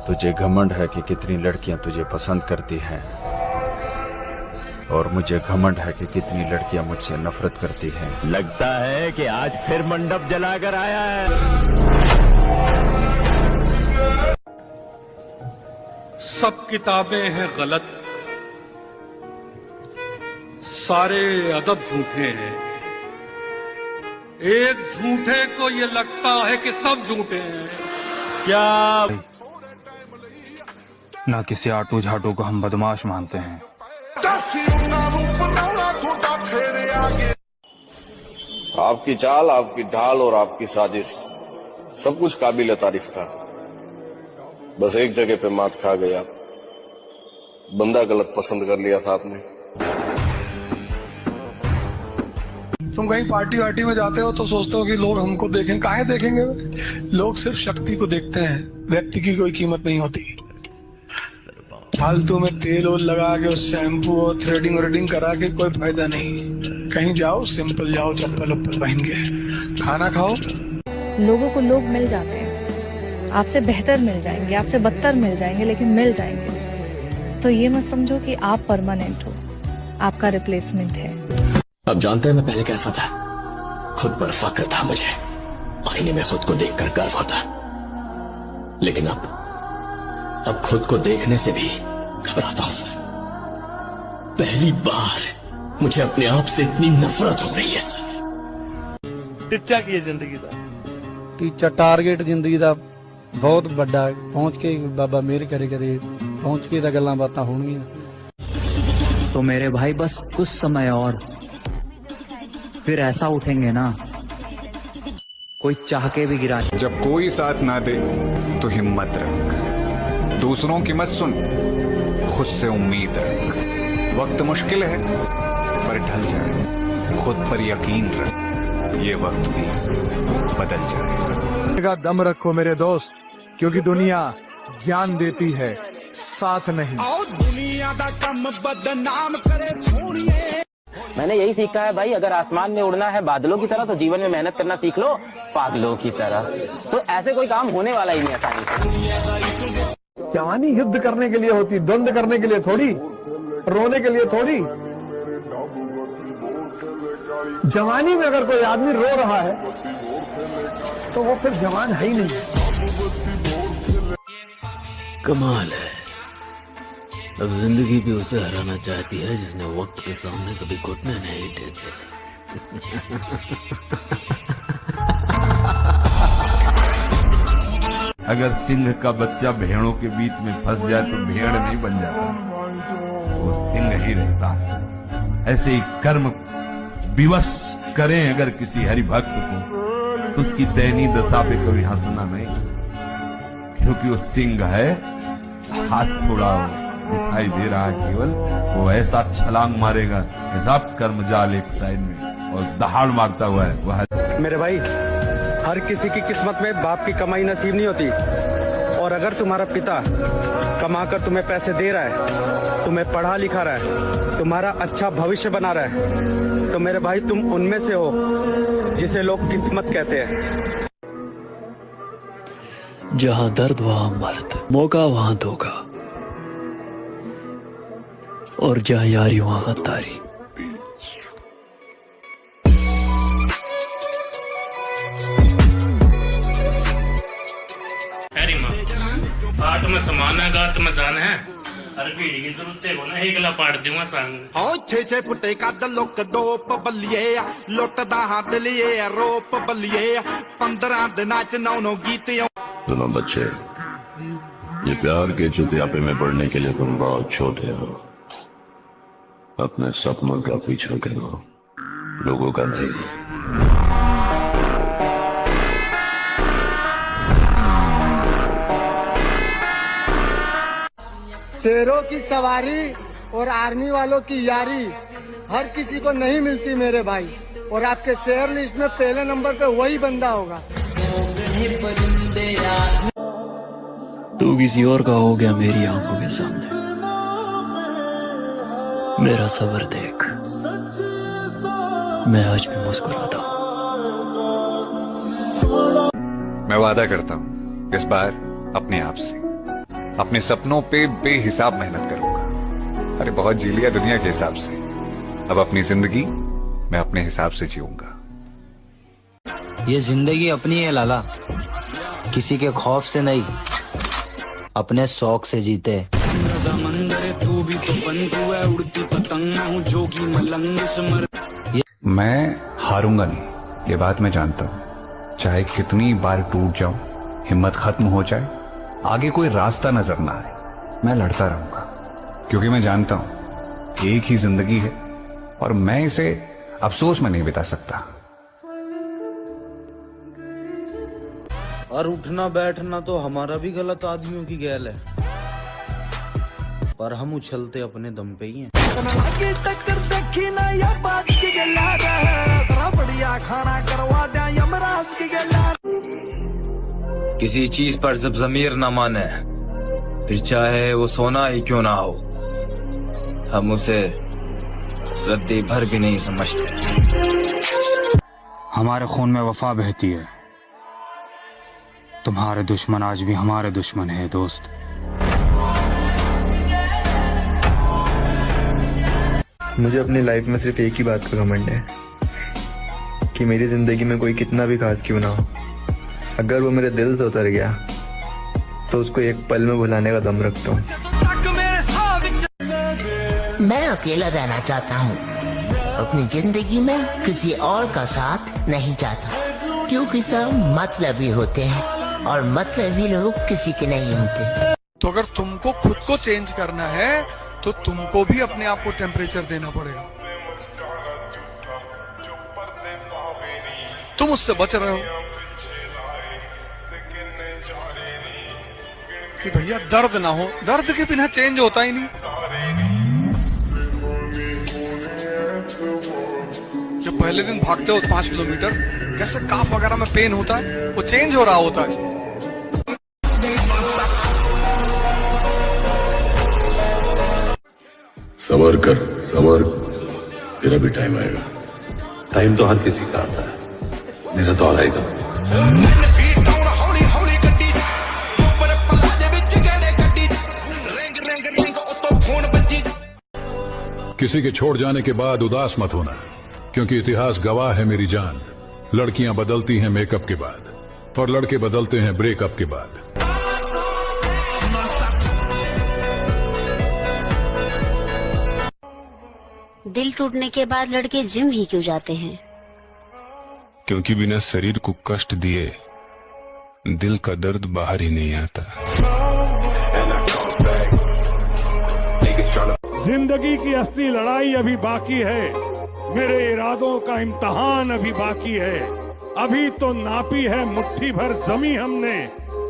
तुझे घमंड है कि कितनी लड़कियां तुझे पसंद करती हैं, और मुझे घमंड है कि कितनी लड़कियां मुझसे नफरत करती हैं। लगता है कि आज फिर मंडप जलाकर आया है। सब किताबें हैं गलत, सारे अदब झूठे हैं। एक झूठे को ये लगता है कि सब झूठे हैं। क्या ना किसी आटू झाटू को हम बदमाश मानते हैं। आपकी चाल, आपकी ढाल और आपकी साजिश सब कुछ काबिल तारीफ था। बस एक जगह पे मात खा गया, बंदा गलत पसंद कर लिया था आपने। तुम कहीं पार्टी वार्टी में जाते हो तो सोचते हो कि लोग हमको देखें, काहे देखेंगे? लोग सिर्फ शक्ति को देखते हैं, व्यक्ति की कोई कीमत नहीं होती। फालतू में तेल और लगा के शैम्पू और थ्रेडिंग व्रेडिंग करा के कोई फायदा नहीं। कहीं जाओ सिंपल जाओ, चप्पल उप्पल पहन के खाना खाओ। लोगों को लोग मिल जाते हैं, आपसे बेहतर मिल जाएंगे, आपसे बदतर मिल जाएंगे, लेकिन मिल जाएंगे। तो ये मत समझो कि आप परमानेंट हो, आपका रिप्लेसमेंट है। अब जानते हैं मैं पहले कैसा था। खुद पर फख्र था मुझे, आईने में खुद को देखकर गर्व होता। लेकिन अब खुद को देखने से भी घबराता हूं सर। पहली बार मुझे अपने आप से इतनी नफरत हो रही है सर। टिच्चा की जिंदगी दा टीचा टारगेट जिंदगी दा बहुत बड़ा पहुंच के बाबा मेरे करे करे पहुंच के गल्लां बातां होणगियां। तो मेरे भाई बस कुछ समय और, फिर ऐसा उठेंगे ना कोई चाह के भी गिरा। जब कोई साथ ना दे तो हिम्मत रख, दूसरों की मत सुन, खुद से उम्मीद रख। वक्त मुश्किल है पर ढल जाए, खुद पर यकीन रख, ये वक्त भी बदल जाए। दम रखो मेरे दोस्त, क्योंकि दुनिया ज्ञान देती है, साथ नहीं। और दुनिया दा कम बदनाम करे सोनिए। मैंने यही सीखा है भाई, अगर आसमान में उड़ना है बादलों की तरह तो जीवन में मेहनत करना सीख लो पागलों की तरह। तो ऐसे कोई काम होने वाला ही नहीं आसानी से। जवानी युद्ध करने के लिए होती, द्वंद्व करने के लिए थोड़ी, रोने के लिए थोड़ी। जवानी में अगर कोई आदमी रो रहा है तो वो फिर जवान है ही नहीं। कमाल है, अब जिंदगी भी उसे हराना चाहती है जिसने वक्त के सामने कभी घुटने नहीं टेके। अगर सिंह का बच्चा भेड़ों के बीच में फंस जाए तो भेड़ नहीं बन जाता, वो सिंह ही रहता है। ऐसे ही कर्म विवश करें अगर किसी हरि भक्त को, तो उसकी दयनीय दशा पे कभी हंसना नहीं, क्योंकि वो सिंह है। हाथ थोड़ा दिखाई दे रहा है केवल, वो ऐसा छलांग मारेगा सब कर्म जाल एक साइड में और दहाड़ मारता हुआ है वह। मेरे भाई, हर किसी की किस्मत में बाप की कमाई नसीब नहीं होती। और अगर तुम्हारा पिता कमाकर तुम्हें पैसे दे रहा है, तुम्हें पढ़ा लिखा रहा है, तुम्हारा अच्छा भविष्य बना रहा है, तो मेरे भाई तुम उनमें से हो जिसे लोग किस्मत कहते हैं। जहां दर्द वहां मर्द, मौका वहां धोखा, और जहां यारी वहां गद्दारी। पाठ में समाना गात में जान है, हर भीड़ की जरूरत है ना, एक ला पाट दूंगा संग। ओ छे फुटे का दलोक डोप बलिए, लुटदा हाथ लिए रोप बलिए, 15 दिना च 9 गीत। सुनो बच्चे, ये प्यार के चुतियापे में पड़ने के लिए तुम बहुत छोटे हो। अपने सपनों का पीछा करो, लोगों का नहीं। शेरों की सवारी और आर्मी वालों की यारी हर किसी को नहीं मिलती मेरे भाई, और आपके शेयर लिस्ट में पहले नंबर पे वही बंदा होगा। तू किसी और का हो गया मेरी आंखों के सामने। मेरा सबर देख, मैं आज भी मुस्कुराता हूं। मैं वादा करता हूं इस बार अपने आप से अपने सपनों पे बेहिसाब मेहनत करूंगा। अरे बहुत जी लिया दुनिया के हिसाब से, अब अपनी जिंदगी मैं अपने हिसाब से जीऊंगा। ये जिंदगी अपनी है लाला, किसी के खौफ से नहीं, अपने शौक से जीते। तू भी तो बंधु है, उड़ती पतंग हूँ जोगी मलंग स्मर। मैं हारूंगा नहीं, ये बात मैं जानता हूं। चाहे कितनी बार टूट जाऊं, हिम्मत खत्म हो जाए, आगे कोई रास्ता नजर ना आए, मैं लड़ता रहूंगा, क्योंकि मैं जानता हूं एक ही जिंदगी है और मैं इसे अफसोस में नहीं बिता सकता। और उठना बैठना तो हमारा भी गलत आदमियों की गैल है, पर हम उछलते अपने दम पे ही हैं। किसी चीज पर जब ज़मीर न माने, फिर चाहे वो सोना ही क्यों ना हो, हम उसे रद्दी भर भी नहीं समझते। हमारे खून में वफा बहती है, तुम्हारे दुश्मन आज भी हमारे दुश्मन है दोस्त। मुझे अपनी लाइफ में सिर्फ एक ही बात का घमंड है कि मेरी जिंदगी में कोई कितना भी खास क्यों ना हो, अगर वो मेरे दिल से उतर गया तो उसको एक पल में भुलाने का दम रखता हूँ। मैं अकेला रहना चाहता हूँ, अपनी जिंदगी में किसी और का साथ नहीं चाहता, क्योंकि सब मतलबी होते हैं और मतलबी लोग किसी के नहीं होते। तो अगर तुमको खुद को चेंज करना है तो तुमको भी अपने आप को टेम्परेचर देना पड़ेगा। तुम उससे बच रहे हो कि भैया दर्द ना हो, दर्द के बिना चेंज होता ही नहीं। जब पहले दिन भागते हो 5 किलोमीटर, कैसे काफ वगैरह में पेन होता है, वो चेंज हो रहा होता है। सबर कर, सबर, तेरा भी टाइम आएगा। टाइम तो हर किसी का आता है, मेरा तो आएगा। किसी के छोड़ जाने के बाद उदास मत होना, क्योंकि इतिहास गवाह है मेरी जान। लड़कियां बदलती हैं मेकअप के बाद और लड़के बदलते हैं ब्रेकअप के बाद। दिल टूटने के बाद लड़के जिम ही क्यों जाते हैं? क्योंकि बिना शरीर को कष्ट दिए दिल का दर्द बाहर ही नहीं आता। जिंदगी की असली लड़ाई अभी बाकी है, मेरे इरादों का इम्तहान अभी बाकी है। अभी तो नापी है मुट्ठी भर जमी हमने,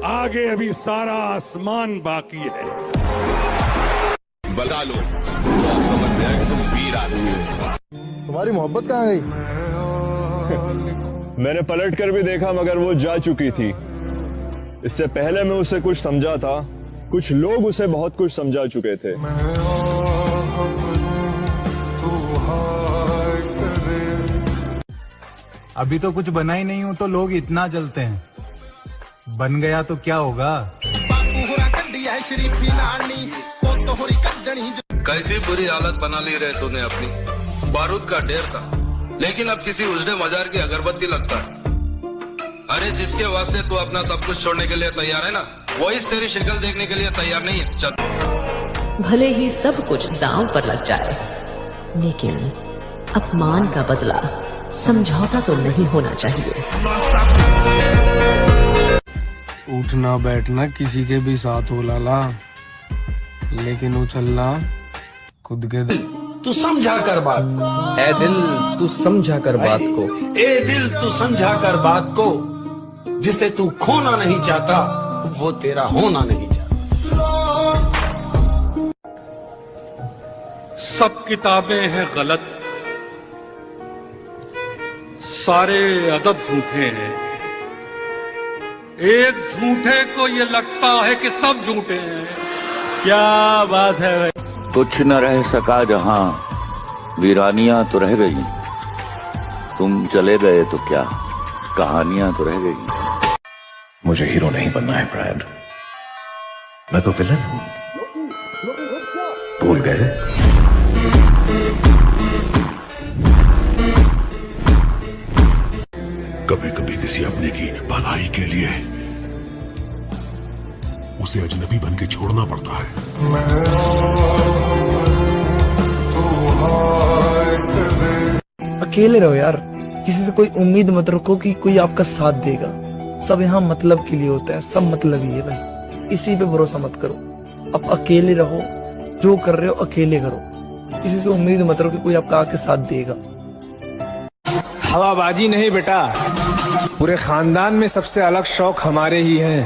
आगे अभी सारा आसमान बाकी है। बता लो, तुम वीर आदमी हो। तुम्हारी मोहब्बत कहाँ गई? मैंने पलट कर भी देखा मगर वो जा चुकी थी। इससे पहले मैं उसे कुछ समझा था, कुछ लोग उसे बहुत कुछ समझा चुके थे। अभी तो कुछ बना ही नहीं हूं तो लोग इतना जलते हैं, बन गया तो क्या होगा? कैसी बुरी हालत बना ली रहे तूने अपनी। बारूद का ढेर था, लेकिन अब किसी उजड़े मजार की अगरबत्ती लगता है। अरे जिसके वास्ते तू अपना सब कुछ छोड़ने के लिए तैयार है ना, वो इस तेरी शक्ल देखने के लिए तैयार नहीं है। चल। भले ही सब कुछ दांव पर लग जाए, लेकिन अपमान का बदला समझौता तो नहीं होना चाहिए। उठना बैठना किसी के भी साथ हो लाला, लेकिन उछलना खुद के दिल। तू समझा कर बात, ए दिल तू समझा कर बात को, ए दिल तू समझा कर बात को, जिसे तू खोना नहीं चाहता वो तेरा होना नहीं चाहता। सब किताबें हैं गलत, सारे अदब झूठे हैं। एक झूठे को ये लगता है कि सब झूठे हैं। क्या बात है भाई। कुछ न रह सका जहां, वीरानियां तो रह गई। तुम चले गए तो क्या, कहानियां तो रह गई। मुझे हीरो नहीं बनना है ब्रैड, मैं तो विलन हूं, भूल गए? कभी कभी किसी अपने की भलाई के लिए उसे अजनबी बन के छोड़ना पड़ता है। अकेले रहो यार, किसी से कोई उम्मीद मत रखो कि कोई आपका साथ देगा। सब यहाँ मतलब के लिए होता है, सब मतलब ही है भाई, किसी पे भरोसा मत करो। अब अकेले रहो, जो कर रहे हो अकेले करो, किसी से उम्मीद मत रखो कि कोई आपका आके साथ देगा। हवाबाजी नहीं बेटा, पूरे खानदान में सबसे अलग शौक हमारे ही हैं।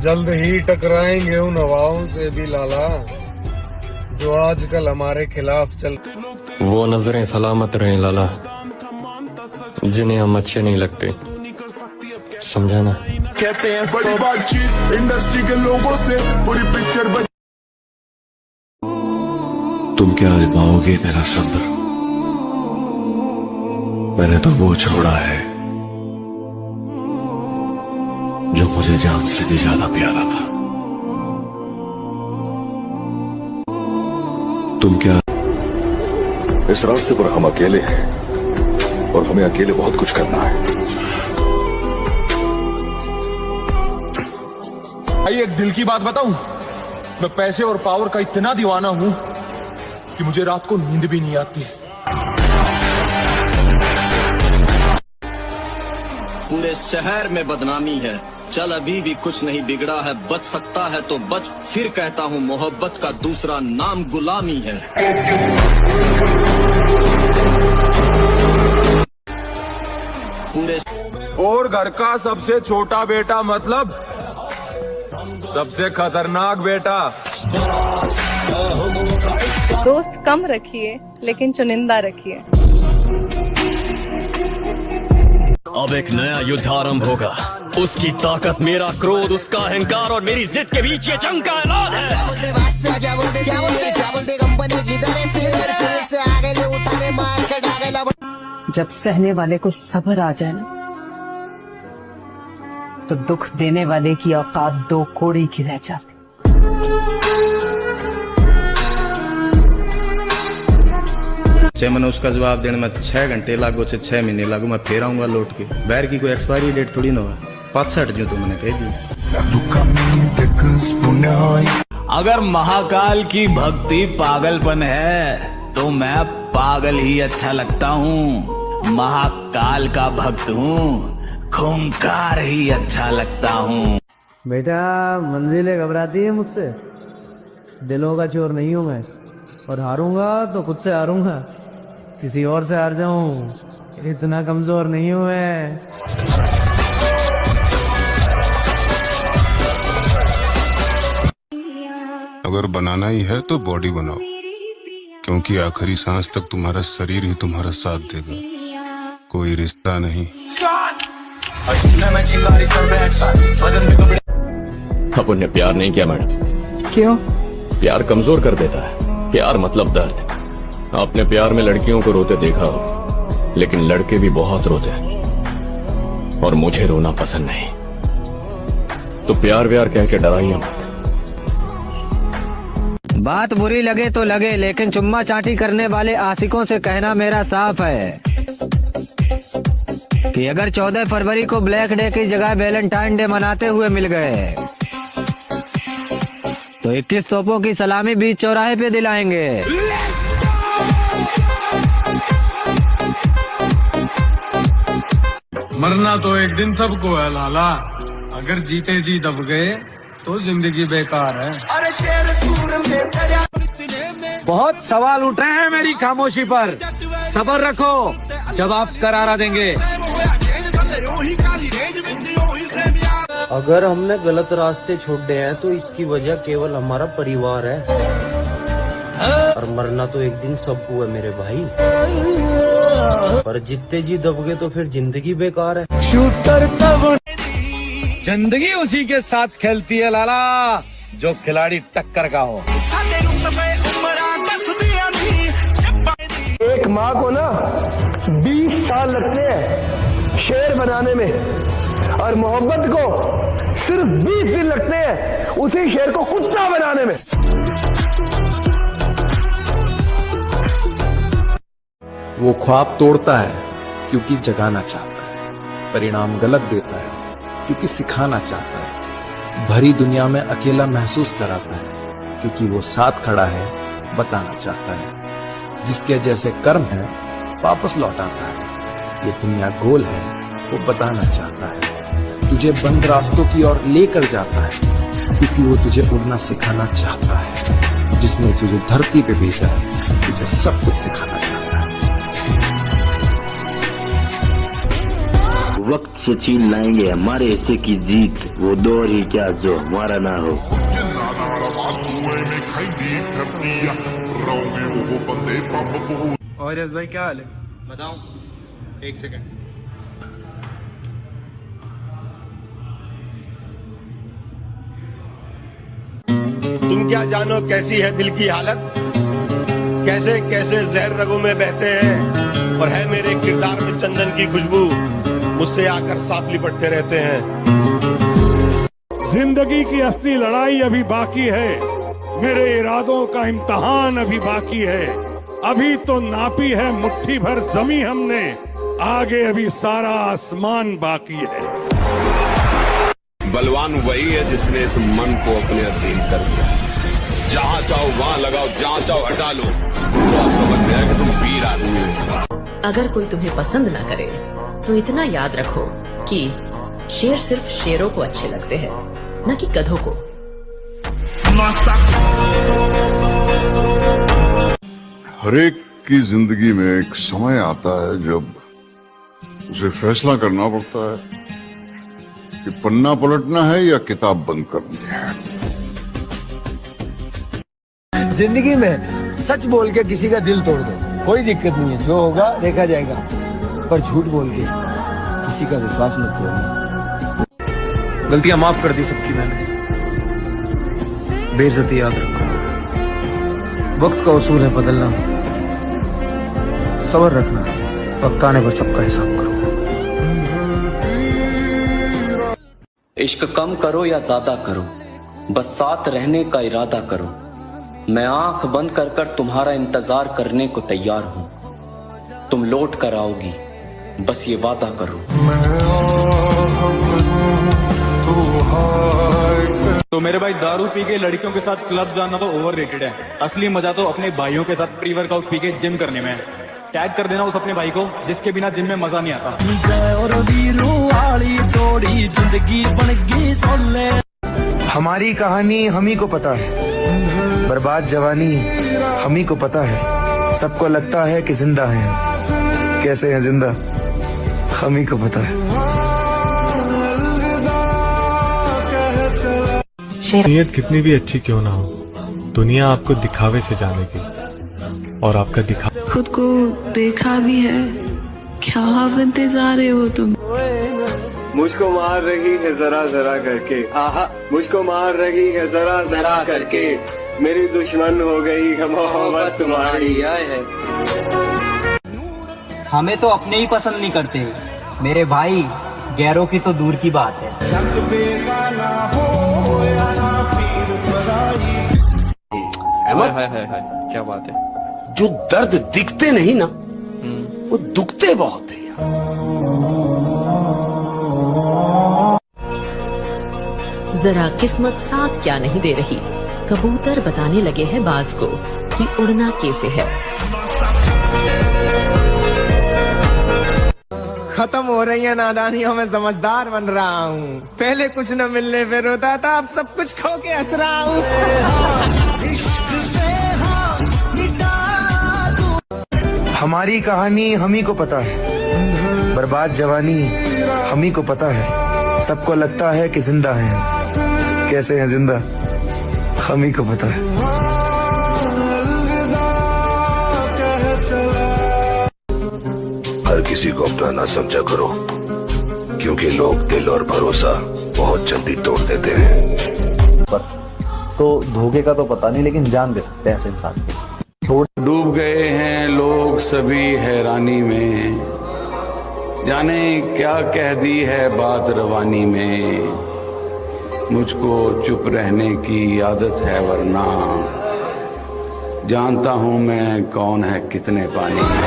जल्द ही टकराएंगे उन हवाओं से भी लाला, जो आजकल हमारे खिलाफ चलते। वो नजरें सलामत रहे लाला, जिन्हें हम अच्छे नहीं लगते, समझा ना? कहते हैं बड़ी बातचीत इंडस्ट्री के लोगों से पूरी पिक्चर बन। तुम क्या आजमाओगे मेरा सब्र? मैंने तो वो छोड़ा है जो मुझे जान से भी ज्यादा प्यारा था। तुम क्या? इस रास्ते पर हम अकेले हैं और हमें अकेले बहुत कुछ करना है। भाई एक दिल की बात बताऊं, मैं पैसे और पावर का इतना दीवाना हूं कि मुझे रात को नींद भी नहीं आती। पूरे शहर में बदनामी है, चल अभी भी कुछ नहीं बिगड़ा है, बच सकता है तो बच, फिर कहता हूँ मोहब्बत का दूसरा नाम गुलामी है। पूरे और घर का सबसे छोटा बेटा मतलब सबसे खतरनाक बेटा। दोस्त कम रखिए लेकिन चुनिंदा रखिए। अब एक नया युद्ध आरंभ होगा, उसकी ताकत, मेरा क्रोध, उसका अहंकार और मेरी जिद के बीच ये जंग का ऐलान है। जब सहने वाले को सब्र आ जाए ना, तो दुख देने वाले की औकात दो कोड़ी की रह जाती। चाहे मैंने उसका जवाब देने में 6 घंटे लागू, 6 महीने लागू, मैं फिर आऊंगा लौट के। बैर की कोई एक्सपायरी डेट थोड़ी ना हुआ, 65 जो तो मैंने कह दी। अगर महाकाल की भक्ति पागलपन है तो मैं पागल ही अच्छा लगता हूँ। महाकाल का भक्त हूँ, खूंखार ही अच्छा लगता हूँ। बेटा मंजिलें घबराती है मुझसे, दिलों का चोर नहीं हूं मैं, और हारूंगा तो खुद से हारूंगा, किसी और से हार जाऊं इतना कमजोर नहीं हूं मैं। अगर बनाना ही है तो बॉडी बनाओ, क्योंकि आखिरी सांस तक तुम्हारा शरीर ही तुम्हारा साथ देगा, कोई रिश्ता नहीं। अपन ने प्यार नहीं किया मैडम। क्यों? प्यार कमजोर कर देता है, प्यार मतलब दर्द। आपने प्यार में लड़कियों को रोते देखा हो, लेकिन लड़के भी बहुत रोते हैं, और मुझे रोना पसंद नहीं। तो प्यार व्यार कह के डराइए मत। बात बुरी लगे तो लगे, लेकिन चुम्मा चाटी करने वाले आशिकों से कहना मेरा साफ है कि अगर 14 फरवरी को ब्लैक डे की जगह वैलेंटाइन डे मनाते हुए मिल गए तो 21 तोपों की सलामी बीच चौराहे पे दिलाएंगे। मरना तो एक दिन सबको है लाला, अगर जीते जी दब गए तो जिंदगी बेकार है। बहुत सवाल उठ रहे हैं मेरी खामोशी पर, सब्र रखो, जवाब करारा देंगे। अगर हमने गलत रास्ते छोड़े हैं तो इसकी वजह केवल हमारा परिवार है, और मरना तो एक दिन सबको है मेरे भाई, पर जितने जी दब गए तो फिर जिंदगी बेकार है। जिंदगी उसी के साथ खेलती है लाला जो खिलाड़ी टक्कर का हो। एक माँ को ना 20 साल लगते हैं शेर बनाने में, और मोहब्बत को सिर्फ 20 दिन लगते हैं उसी शेर को कुत्ता बनाने में। वो ख्वाब तोड़ता है क्योंकि जगाना चाहता है, परिणाम गलत देता है क्योंकि सिखाना चाहता है, भरी दुनिया में अकेला महसूस कराता है क्योंकि वो साथ खड़ा है, बताना चाहता है। जिसके जैसे कर्म है वापस लौटाता है, ये दुनिया गोल है वो बताना चाहता है। तुझे बंद रास्तों की ओर लेकर जाता है क्योंकि वो तुझे उड़ना सिखाना चाहता है। जिसने तुझे धरती पे भेजा तुझे सब कुछ सिखाना चाहता है। वक्त से छीन लाएंगे हमारे हिस्से की जीत, वो दौर ही क्या जो हमारा ना हो। और यस भाई क्या हाल है? बताऊं? एक सेकंड। तुम क्या जानो कैसी है दिल की हालत, कैसे कैसे जहर रगों में बहते हैं, और है मेरे किरदार में चंदन की खुशबू, मुझसे आकर साथ लिपटते रहते हैं। जिंदगी की असली लड़ाई अभी बाकी है, मेरे इरादों का इम्तहान अभी बाकी है। अभी तो नापी है मुट्ठी भर जमी हमने, आगे अभी सारा आसमान बाकी है। बलवान वही है जिसने इस मन को अपने अधीन कर दिया। जहाँ चाहो वहाँ लगाओ, जहाँ चाहो हटा लो, तो आप समझ गए कि तुम वीर आदमी हो। अगर कोई तुम्हें पसंद ना करे तो इतना याद रखो कि शेर सिर्फ शेरों को अच्छे लगते हैं, न कि गधों को। हर एक की जिंदगी में एक समय आता है जब उसे फैसला करना पड़ता है कि पन्ना पलटना है या किताब बंद करनी है। जिंदगी में सच बोल के किसी का दिल तोड़ दो, कोई दिक्कत नहीं है, जो होगा देखा जाएगा, पर झूठ बोल के किसी का विश्वास मत तोड़ना। गलतियां माफ कर दी सबकी मैंने, बेइज्जती याद रखो। वक्त का उसूल है बदलना, सब्र रखना, वक्त आने पर सबका हिसाब करो। इश्क कम करो या ज्यादा करो, बस साथ रहने का इरादा करो। मैं आंख बंद कर कर तुम्हारा इंतजार करने को तैयार हूं, तुम लौट कर आओगी, बस ये वादा करो। तो मेरे भाई दारू पी के लड़कियों के साथ क्लब जाना तो ओवररेटेड है। असली मजा तो अपने भाइयों के साथ प्री वर्कआउट पी के जिम करने में है। टैग कर देना उस अपने भाई को जिसके बिना जिम में मजा नहीं आता। हमारी कहानी हम ही को पता है, बर्बाद जवानी हम ही को पता है। सबको लगता है कि जिंदा है, कैसे है जिंदा हम ही को पता है। नीयत कितनी भी अच्छी क्यों ना हो, दुनिया आपको दिखावे से जानेगी, और आपका दिखा खुद को देखा भी है, क्या बनते जा रहे हो तुम। मुझको मार रही है जरा जरा करके, आहा मुझको मार रही है जरा जरा करके, मेरी दुश्मन हो गई है मोहब्बत तुम्हारी। है हमें तो अपने ही पसंद नहीं करते मेरे भाई, गैरों की तो दूर की बात है। क्या बात है। जो दर्द दिखते नहीं ना, वो दुखते बहुत है। जरा किस्मत साथ क्या नहीं दे रही, कबूतर बताने लगे हैं बाज को कि उड़ना कैसे है। खत्म हो रही है नादानियों में समझदार बन रहा हूँ। पहले कुछ न मिलने पे रोता था, अब सब कुछ खो के हंस रहा हूँ। हमारी कहानी हम ही को पता है, बर्बाद जवानी हम ही को पता है। सबको लगता है कि जिंदा है, कैसे है जिंदा हम ही को पता है। हर किसी को अपना ना समझा करो, क्योंकि लोग दिल और भरोसा बहुत जल्दी तोड़ देते हैं। तो धोखे का तो पता नहीं, लेकिन जान दे सकते हैं ऐसे इंसान को। डूब गए हैं लोग सभी हैरानी में, जाने क्या कह दी है बात रवानी में, मुझको चुप रहने की आदत है वरना जानता हूं मैं कौन है कितने पानी में।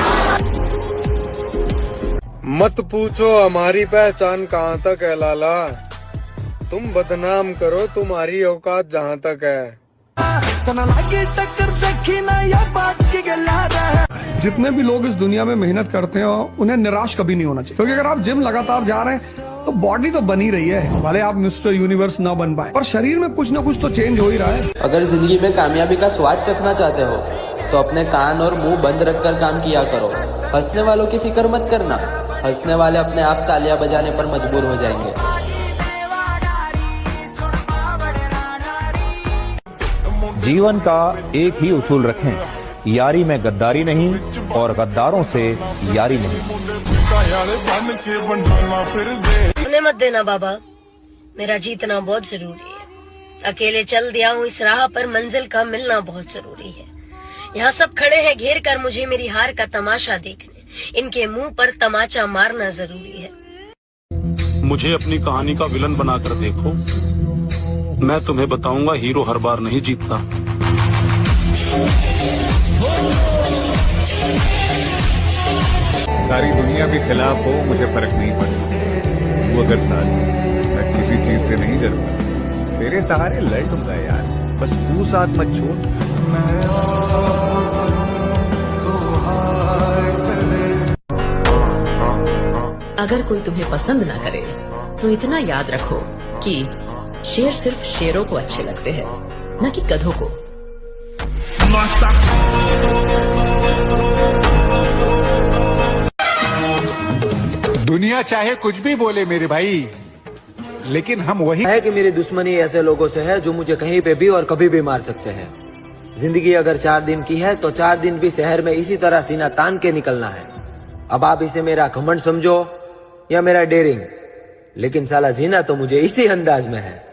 मत पूछो हमारी पहचान कहाँ तक है लाला, तुम बदनाम करो तुम्हारी औकात जहाँ तक है। जितने भी लोग इस दुनिया में मेहनत करते हैं उन्हें निराश कभी नहीं होना चाहिए, क्योंकि अगर आप जिम लगातार जा रहे हैं तो बॉडी तो बनी रही है। भले आप मिस्टर यूनिवर्स ना बन पाए, पर शरीर में कुछ ना कुछ तो चेंज हो ही रहा है। अगर जिंदगी में कामयाबी का स्वाद चखना चाहते हो तो अपने कान और मुंह बंद रखकर काम किया करो। हंसने वालों की फिक्र मत करना, हंसने वाले अपने आप तालियां बजाने पर मजबूर हो जाएंगे। जीवन का एक ही उसूल रखें, यारी में गद्दारी नहीं और गद्दारों से यारी नहीं। उन्हें मत देना बाबा, मेरा जीतना बहुत जरूरी है। अकेले चल दिया हूँ इस राह पर, मंजिल का मिलना बहुत जरूरी है। यहाँ सब खड़े हैं घेर कर मुझे मेरी हार का तमाशा देखने, इनके मुंह पर तमाचा मारना जरूरी है। मुझे अपनी कहानी का विलन बनाकर देखो, मैं तुम्हें बताऊंगा हीरो हर बार नहीं जीतता। सारी दुनिया भी खिलाफ हो मुझे फर्क नहीं पड़ता, वो अगर साथ हो मैं किसी चीज से नहीं डरता। तेरे सहारे लड़ लूंगा यार, बस तू साथ मत छोड़। अगर कोई तुम्हें पसंद ना करे तो इतना याद रखो कि शेर सिर्फ शेरों को अच्छे लगते हैं, न कि गधों को। दुनिया चाहे कुछ भी बोले मेरे भाई, लेकिन हम वही है कि मेरी दुश्मनी ऐसे लोगों से है जो मुझे कहीं पे भी और कभी भी मार सकते हैं। जिंदगी अगर 4 दिन की है तो 4 दिन भी शहर में इसी तरह सीना तान के निकलना है। अब आप इसे मेरा घमंड समझो या मेरा डेयरिंग, लेकिन साला जीना तो मुझे इसी अंदाज में है।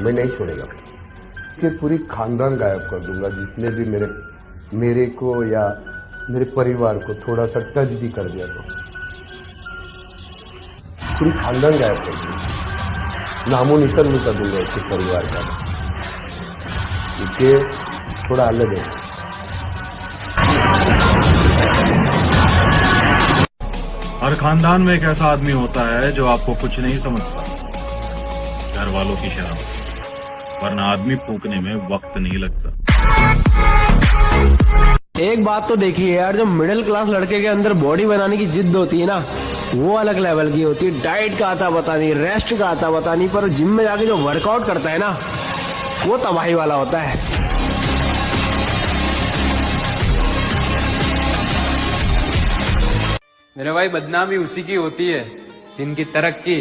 मैं नहीं छोड़ेगा कि पूरी खानदान गायब कर दूंगा जिसने भी मेरे को या मेरे परिवार को थोड़ा सा टच भी कर दिया तो पूरी खानदान गायब कर दूंगा, नामो निशान मिटा दूंगा उसके परिवार का, क्योंकि थोड़ा अलग है। हर खानदान में एक ऐसा आदमी होता है जो आपको कुछ नहीं समझता, घर वालों की शराब, वरना आदमी फूकने में वक्त नहीं लगता। एक बात तो देखिए यार, जो मिडिल क्लास लड़के के अंदर बॉडी बनाने की जिद होती है ना, वो अलग लेवल की होती है। डाइट का आता पता नहीं, रेस्ट का आता पता नहीं, पर जिम में जाके जो वर्कआउट करता है ना, वो तबाही वाला होता है। मेरे भाई, बदनामी उसी की होती है जिनकी तरक्की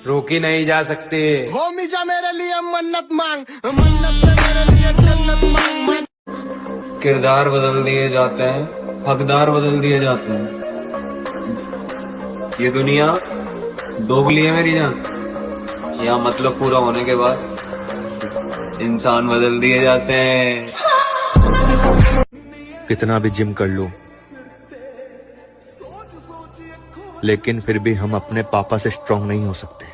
रोकी नहीं जा सकती। वो मिजा मेरे लिए मन्नत मांग, मन्नत मेरे लिए जन्नत मांग। किरदार बदल दिए जाते हैं, हकदार बदल दिए जाते हैं। ये दुनिया दोगली है मेरी जान, यहाँ मतलब पूरा होने के बाद इंसान बदल दिए जाते हैं। कितना भी जिम कर लो, लेकिन फिर भी हम अपने पापा से स्ट्रांग नहीं हो सकते।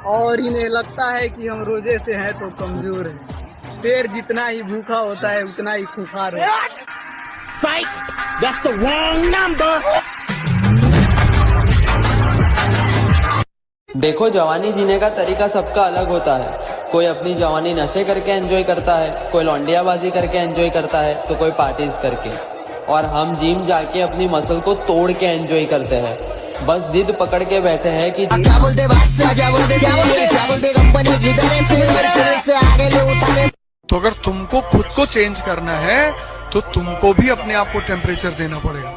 और इन्हें लगता है कि हम रोजे से हैं तो कमजोर हैं। शेर जितना ही भूखा होता है उतना ही खुखार है। That's the wrong number. देखो, जवानी जीने का तरीका सबका अलग होता है। कोई अपनी जवानी नशे करके एंजॉय करता है, कोई लौंडियाबाजी करके एंजॉय करता है, तो कोई पार्टीज करके। और हम जिम जाके अपनी मसल को तोड़ के एंजॉय करते हैं। बस जिद पकड़ के बैठे हैं कि तो अगर तुमको खुद को चेंज करना है तो तुमको भी अपने आप को टेम्परेचर देना पड़ेगा।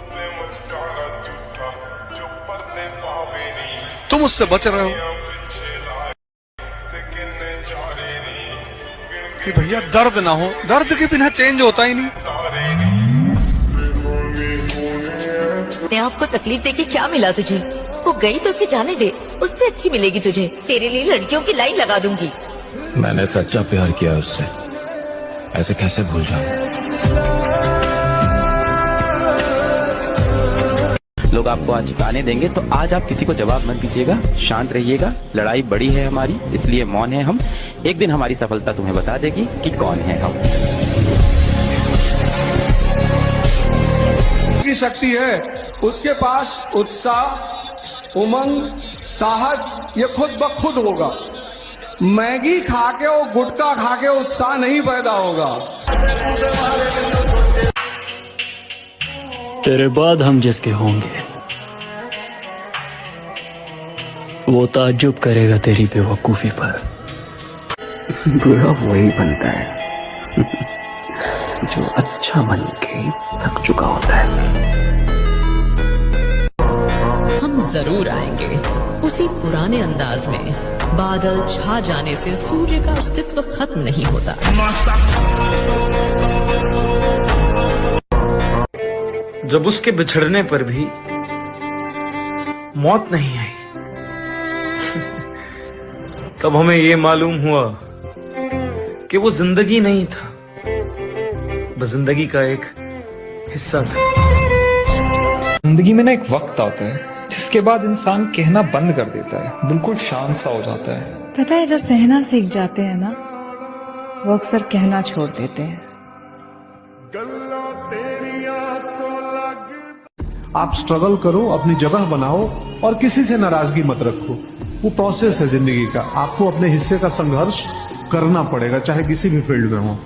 तुम उससे बच रहे हो कि भैया दर्द ना हो, दर्द के बिना चेंज होता ही नहीं। आपको तकलीफ देके क्या मिला तुझे? वो गई तो उसे जाने दे, उससे अच्छी मिलेगी तुझे। तेरे लिए लड़कियों की लाइन लगा दूंगी। मैंने सच्चा प्यार किया उससे, ऐसे कैसे भूल जाऊं? लोग आपको आज ताने देंगे तो आज आप किसी को जवाब मत दीजिएगा, शांत रहिएगा। लड़ाई बड़ी है हमारी, इसलिए मौन है हम। एक दिन हमारी सफलता तुम्हें बता देगी कि कौन है हम। की शक्ति है, उसके पास उत्साह, उमंग, साहस ये खुद ब खुद होगा। मैगी खा के और गुटखा खा के उत्साह नहीं पैदा होगा। तेरे बाद हम जिसके होंगे वो ताज्जुब करेगा तेरी बेवकूफी पर। बुरा वही बनता है जो अच्छा बन के थक चुका होता है। हम जरूर आएंगे उसी पुराने अंदाज में। बादल छा जाने से सूर्य का अस्तित्व खत्म नहीं होता। जब उसके बिछड़ने पर भी मौत नहीं आई, तब हमें ये मालूम हुआ कि वो जिंदगी नहीं था, बस जिंदगी का एक हिस्सा था। जिंदगी में ना एक वक्त आता है जिसके बाद इंसान कहना बंद कर देता है, बिल्कुल शांत सा हो जाता है। पता है, जो सहना सीख जाते हैं ना, वो अक्सर कहना छोड़ देते हैं। आप स्ट्रगल करो, अपनी जगह बनाओ और किसी से नाराजगी मत रखो। वो प्रोसेस है जिंदगी का, आपको अपने हिस्से का संघर्ष करना पड़ेगा, चाहे किसी भी फील्ड में हो।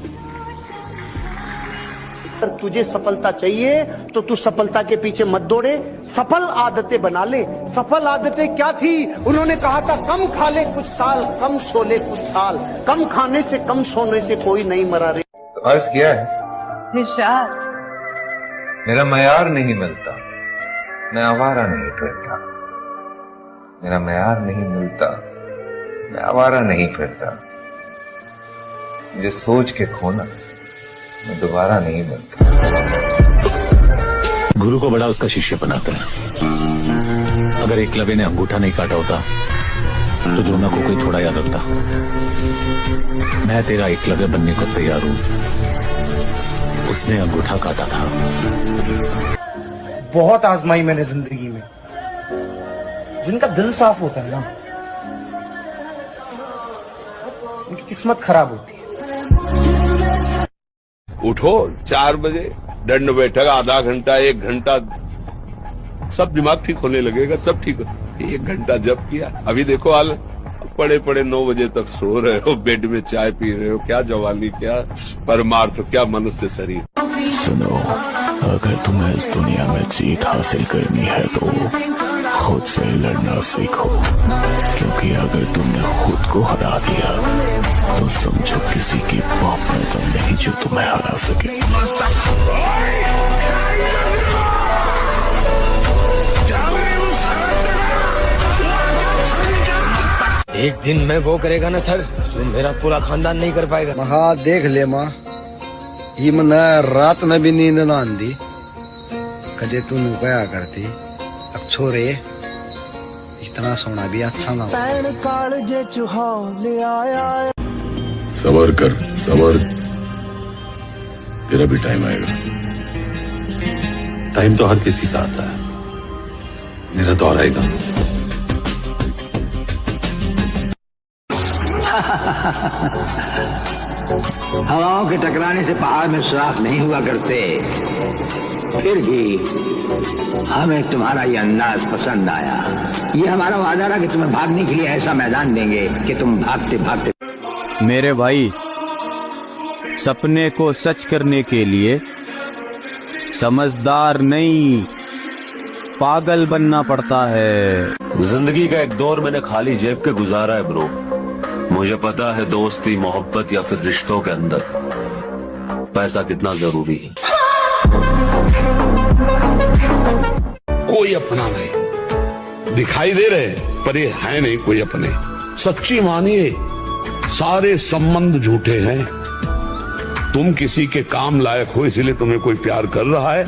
अगर तुझे सफलता चाहिए तो तू सफलता के पीछे मत दौड़े, सफल आदतें बना ले। सफल आदतें क्या थी? उन्होंने कहा था कम खा ले कुछ साल, कम सो ले कुछ साल। कम खाने से कम सोने से कोई नहीं मरा रे। तो अर्ज किया है, इरशाद। मेरा मयार नहीं मिलता, मैं आवारा नहीं फिरता। मेरा मयार नहीं मिलता, मैं आवारा नहीं फिरता। मुझे सोच के खोना, मैं दोबारा नहीं मिलता। गुरु को बड़ा उसका शिष्य बनाता है। अगर एकलव्य ने अंगूठा नहीं काटा होता तो द्रोणा को कोई थोड़ा याद रखता। मैं तेरा एकलव्य बनने को तैयार हूं, उसने अंगूठा काटा था। बहुत आजमाई मैंने जिंदगी में। जिनका दिल साफ होता है ना, उनकी किस्मत खराब होती है। उठो 4 बजे, दंड बैठक आधा घंटा 1 घंटा, सब दिमाग ठीक होने लगेगा, सब ठीक हो। 1 घंटा जब किया, अभी देखो हाल, पड़े पड़े 9 बजे तक सो रहे हो, बेड में चाय पी रहे हो। क्या जवानी, क्या परमार्थ, क्या मनुष्य शरीर। सुनो, अगर तुम्हें इस दुनिया में जीत हासिल करनी है तो खुद से लड़ना सीखो, क्योंकि अगर तुमने खुद को हरा दिया तो समझो किसी की बाप में तो नहीं जो तुम्हें हरा सके। एक दिन मैं वो करेगा ना सर, जो मेरा पूरा खानदान नहीं कर पाएगा। महा देख ले माँ, ये मन रात में भी नींद ना आंदी। कदे तू नु कया करती, अब छोरे इतना सोना भी अच्छा ना हो। सबर कर, सबर, तेरा भी टाइम आएगा। टाइम तो हर किसी का आता है, मेरा तो और आएगा। हवाओं के टकराने से पहाड़ में सुराख नहीं हुआ करते, फिर भी हमें तुम्हारा ये अंदाज पसंद आया। ये हमारा वादा था कि तुम्हें भागने के लिए ऐसा मैदान देंगे कि तुम भागते भागते। मेरे भाई, सपने को सच करने के लिए समझदार नहीं, पागल बनना पड़ता है। जिंदगी का एक दौर मैंने खाली जेब के गुजारा है ब्रो। मुझे पता है दोस्ती, मोहब्बत या फिर रिश्तों के अंदर पैसा कितना जरूरी है। कोई अपना नहीं, दिखाई दे रहे पर ये है नहीं कोई अपने। सच्ची मानिए, सारे संबंध झूठे हैं। तुम किसी के काम लायक हो इसलिए तुम्हें कोई प्यार कर रहा है।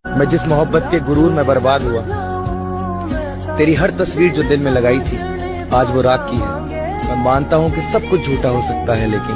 मैं जिस मोहब्बत के गुरूर में बर्बाद हुआ, तेरी हर तस्वीर जो दिल में लगाई थी आज वो राख की है। मैं मानता हूँ कि सब कुछ झूठा हो सकता है लेकिन